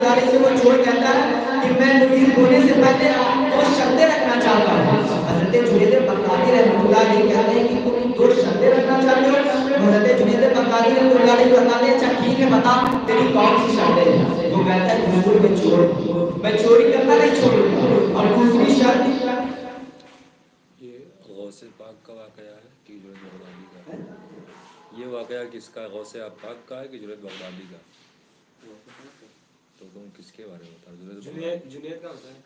سے وہ چور کہتا ہے کہ میں مرید ہونے سے پہلے دو شرطیں رکھنا چاہتا ہوں. حضرت جنید بغدادی رحمۃ اللہ علیہ کہتے ہیں کہ تم دو شرطیں رکھنا چاہتے ہو. حضرت جنید بغدادی رحمۃ اللہ علیہ بتاتے ہیں اچھا ٹھیک ہے بتا تیری کون سی شرطیں ہیں. وہ کہتا ہے حضور میں چوری کرنا نہیں چھوڑوں گا. اور دوسری شرط یہ غوث پاک کا واقعہ ہے کہ جنید بغدادی کا؟ یہ واقعہ کس کا؟ غوث پاک کا ہے کہ جنید بغدادی کا؟ تو تم کس کے بارے میں بتا؟ جنید کا ہوتا ہے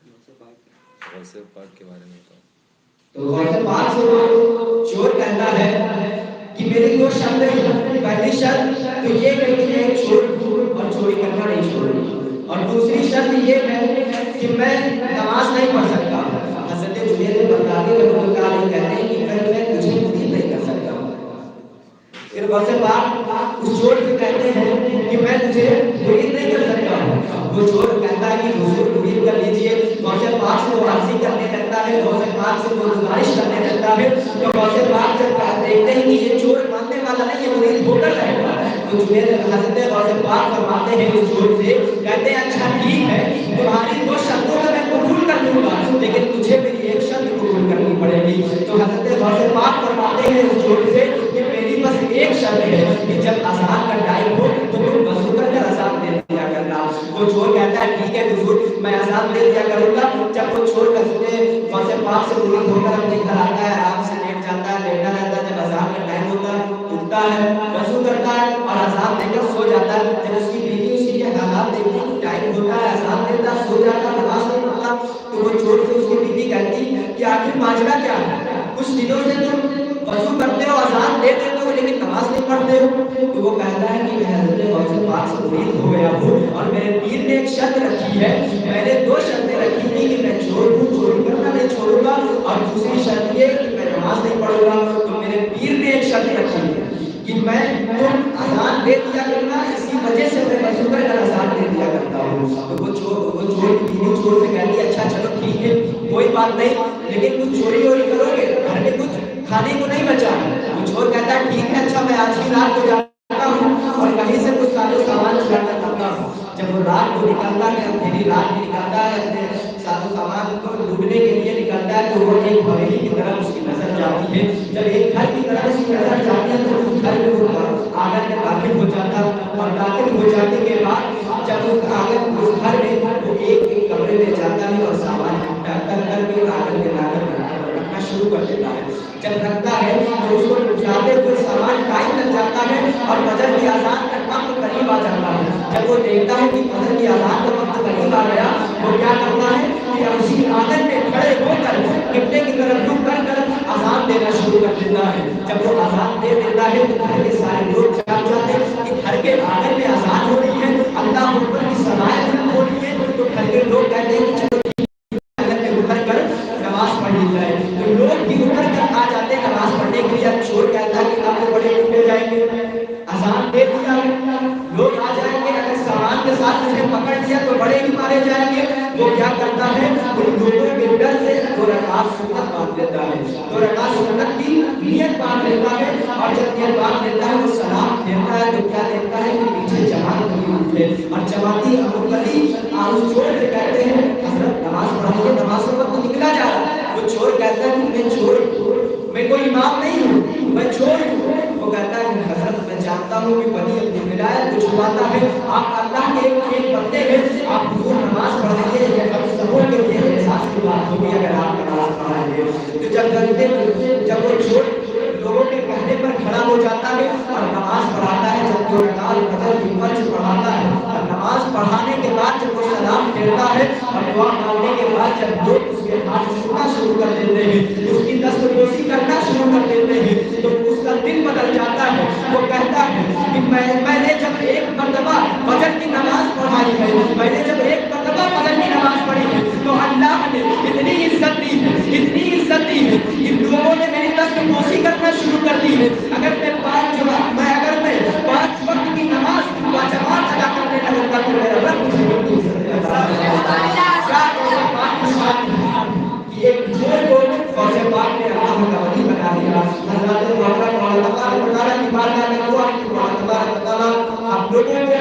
غوث پاک کے بارے میں بتاؤ. تو غوث پاک سے وہ چور کہتا ہے کہ میری دو شرطیں ہیں. پہلی شرط تو یہ کہ مجھے چور اور چوری کرنا نہیں چھوڑوں. اور دوسری شرط یہ ہے کہ میں نماز نہیں پڑھ سکتا. حضرت جنید بغدادی رحمۃ اللہ علیہ کہتے ہیں کہ پھر میں تجھے مرید نہیں کر سکتا. پھر غوث پاک اس چور سے کہتے ہیں کہ میں تجھے مرید نہیں کر سکتا. وہ چور کہتا ہے کہ حضور مرید کر لیجیے. غوث پاک سے وہ عرضی کرنے لگتا ہے, غوث پاک سے وہ گزارش کرنے لگتا ہے. تو غوث پاک جب دیکھتے ہیں کہ یہ چور ماننے والا نہیں, یہ مرید ہو کر رہے گا, تو جنید حضرت غوث پاک فرماتے ہیں اس چور سے, کہتے ہیں اچھا ٹھیک ہے تمہاری دو شرطوں کو میں قبول کر لوں گا لیکن تجھے میری ایک شرط قبول کرنی پڑے گی. تو حضرت غوث پاک فرماتے ہیں اس چور سے کہ میری بس ایک شرط ہے کہ جب اذان کا ٹائم ہو تو تم وضو کر کر اذان دے دیا کرنا. وہ چور کہتا ہے ٹھیک ہے حضور میں اذان دے دیا کروں گا. جب وہ چور حضرت غوث پاک سے مرید ہو کر اپنے گھر آتا ہے, آرام سے لیٹ جاتا ہے, لیٹا رہتا ہے. جب اذان کا ٹائم ہوتا ہے اٹھتا ہے, وضو کرتا ہے اور اذان دے کر سو جاتا ہے. جب اس کی بیوی اس کے حالات دیکھتی ہے, ٹائم ہوتا ہے, اذان دیتا ہے, سو جاتا ہے, نماز نہیں پڑھتا, تو وہ چور سے اس کی بیوی کہتی کہ آخر ماجرا کیا ہے, کچھ دنوں سے تم وضو کرتے ہو, اذان دے دیتے ہو لیکن نماز نہیں پڑھتے ہو. تو وہ کہتا ہے کہ میں حضرت غوث پاک سے مرید ہو گیا ہوں اور میرے پیر نے ایک شرط رکھی ہے. میں نے دو شرطیں رکھی تھی کہ میں چور ہوں, چوری کرنا نہیں چھوڑوں گا, اور دوسری شرط یہ کہ میں نماز نہیں پڑھوں گا. تو میرے پیر نے ایک شرط رکھی ہے کہ میں تم اذان دے دیا کرنا, اسی وجہ سے میں وضو کر کر اذان دے دیا کرتا ہوں. تو وہ چور کی بیوی چور سے کہتی ہے اچھا چلو ٹھیک ہے کوئی بات نہیں, لیکن کچھ چوری ووری کرو گے, گھر میں کچھ کھانے کو نہیں بچا. وہ چور کہتا ہے ٹھیک ہے اچھا میں آج کی رات کو جاتا ہوں اور کہیں سے کچھ سارے سامان چلا کر لاتا ہوں. جب وہ رات کو نکلتا ہے, اندھیری رات میں نکلتا ہے, اپنے سارے سامان کو ڈھونڈنے کے لیے نکلتا ہے, تو وہ ایک حویلی کی طرف اس کی نظر جاتی ہے. جب ایک گھر کی طرف اس کی نظر جاتی ہے تو اس گھر میں وہ آنگن میں داخل ہو جاتا ہے, اور داخل ہو جانے کے بعد جب اس آنگن اس گھر میں وہ ایک کمرے میں جاتا ہے اور سامان کر کر کے آنگن کے لاکر رکھنا شروع کر دیتا ہے. جب رکھتا ہے تو اس کو جاتے ہوئے سامان ٹائم لگ جاتا ہے اور فجر کی اذان کا وقت قریب آ جاتا ہے. جب وہ دیکھتا ہے کہ فجر کی اذان کا وقت قریب آ گیا, وہ کیا کرتا ہے کہ اسی آنگن میں کھڑے ہو کر قبلے کی طرف رخ کر اذان دینا شروع کر دیتا ہے. جب وہ اذان دے دیتا ہے تو گھر کے سارے لوگ جاگ جاتے ہیں کہ گھر کے آنگن میں اذان ہو رہی ہے, اللہ اکبر کی صدائیں ہو رہی ہے. تو گھر کے لوگ کہتے ہیں کہ چلو آنگن میں اتر کر نماز پڑھ لی جائے. تو لوگ بھی اتر کر آ جاتے ہیں نماز پڑھنے کے لیے. اب چور کہتا ہے کہ اب تو بڑے ٹوٹے جائیں گے, اذان دے دیا, لوگ آ جائیں گے, اگر سامان کے ساتھ مجھے پکڑ لیا تو بڑے ہی مارے جائیں گے. وہ کیا کرتا ہے ان لوگوں کے ڈر سے 2 رکعت سنت باندھ لیتا ہے, 2 رکعت سنت کی نیت باندھ لیتا ہے. اور جب نیت باندھ لیتا ہے وہ سلام پھیرتا ہے تو کیا دیکھتا ہے کہ پیچھے جماعت موجود ہے, اور جماعتی ابو علی آؤ چور سے کہتے ہیں حضرت نماز پڑھائیے, نماز کا وقت نکلا جا رہا ہے. وہ چور کہتا ہے کہ میں چور ہوں, میں کوئی امام نہیں ہوں, میں چور ہوں. وہ کہتا ہے کہ حضرت میں جانتا ہوں کہ ولی اپنی ولایت کو چھپاتا ہے, آپ اللہ کے ایک بندے ہیں, آپ حضور نماز پڑھائیے, یہ ہم سبوں کے لیے احساس کی بات ہوگی اگر آپ نماز پڑھائیں گے. تو جب وہ چور لوگوں کے کہنے پر کھڑا ہو جاتا ہے اور نماز پڑھاتا ہے, جب 2 رکعت فجر کی فرض پڑھاتا ہے اور نماز پڑھانے کے بعد جب وہ سلام پھیرتا ہے اور دعا مانگنے کے بعد جب لوگ اس کے ہاتھ چھونا شروع کر دیتے ہیں, اس کی دستبوسی کرنا شروع کر دیتے ہیں, تو اس کا دل بدل جاتا ہے. وہ کہتا ہے کہ میں نے جب ایک مرتبہ فجر کی نماز پڑھائی ہے, میں نے جب ایک مرتبہ فجر کی نماز پڑھی ہے تو اللہ نے اتنی عزت دی ہے, اتنی عزت دی ہے کہ لوگوں نے میری دستبوسی کرنا شروع کر دی ہے. اگر میں 5 وقت کی نماز باجماعت ادا کرنے لگتا تو میرا رب مجھے اتنی عزت دیتا ہے. ایک چور کو غوث پاک نے اللہ کا ولی بنا دیا. حضرت مولانا کی بارگاہ میں دعا کی, آپ لوگوں کو